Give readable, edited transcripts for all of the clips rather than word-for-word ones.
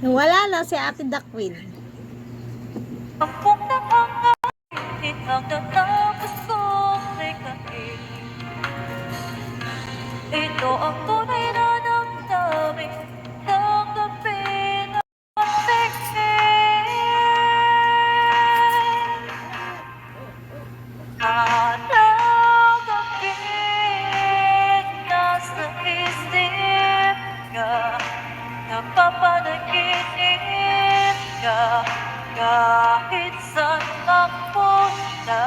Wala na si Ate The Queen. Ito ang tunay na damdamin, tanggapin ang tingin. Tanggapin nasa isip ka, napapanaginip ka, kahit saan ang punta.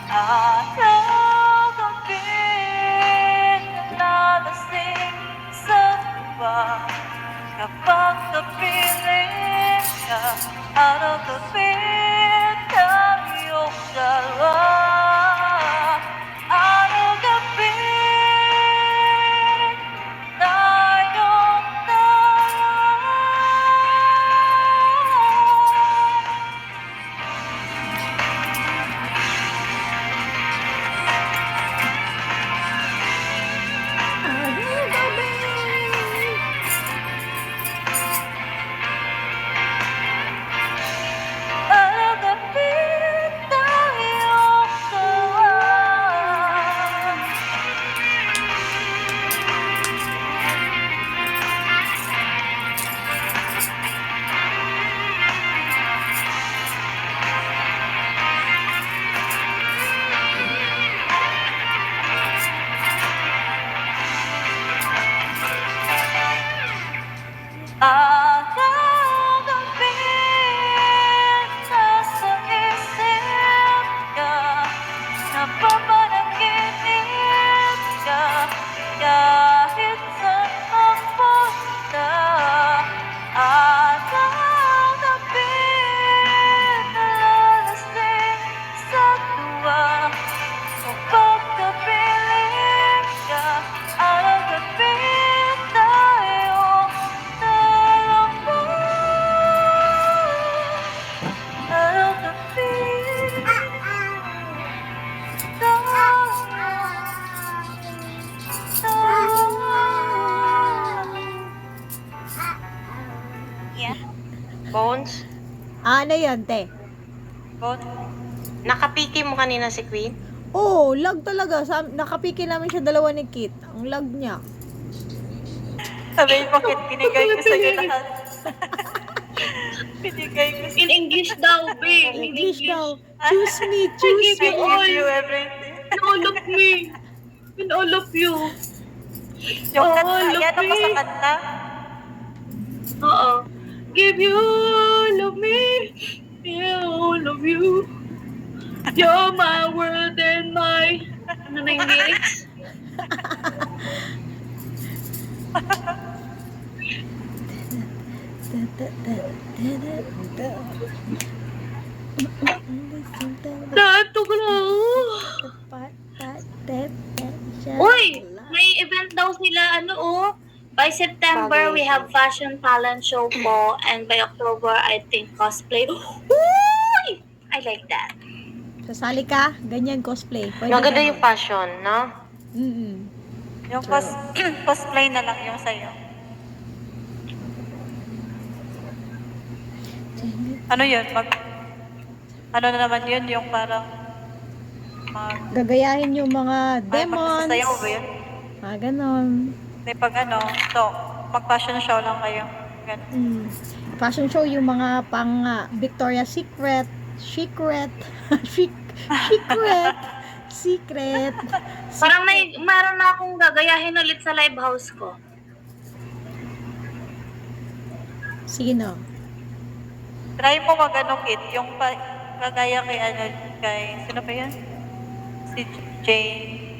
At tanggapin na nalasing sa tuwa, kapag napiling ka, tanggapin tayong dalawa. Tanggapin tayong dalawa. Tanggapin tayong dalawa. Tanggapin nasa isip ka, napapanaginip ka, kahit saan ang punta. At tanggapin na lalasing sa tuwa, kapag napiling ka, tanggapin tayong dalawa. Tanggapin yeah. Bones, Ano yun, te? Both. nakapiki mo kanina si Queen? Oh, lag talaga. Nakapiki namin siya dalawa ni Kit. Ang lag niya. Sabihin mo, Kit, binigay ko sa'yo lahat. Binigay ko sa'yo. In English daw, babe. In English daw. Choose me, choose I me. give you everything. In all of me. In all of you. Yung kanta, All of yan ako sa me. kanta. Oo. Give you all of me. Yeah, all of you. You're my world and my... Ano na yung lyrics? Dato ko na. Uy! May event daw sila, ano oh. By September, we have fashion talent show po. And by October, I think cosplay. Uy! I like that. Sasali ka, ganyan cosplay. Pwede Maganda naman. yung fashion, no? Yung cosplay na lang yung sa'yo. Ano yun? Ano na naman yun? Yung parang Gagayahin yung mga demons. magsasayaw ba yun? Mga ganon. May pag ano, so, mag-fashion show lang kayo. Ganun. Fashion show yung mga pang Victoria's Secret. Secret. Parang meron na akong gagayahin ulit sa live house ko. Sige no. Try mo mag-ano, Kit, yung kagaya kay sino ba yan? Si Jane.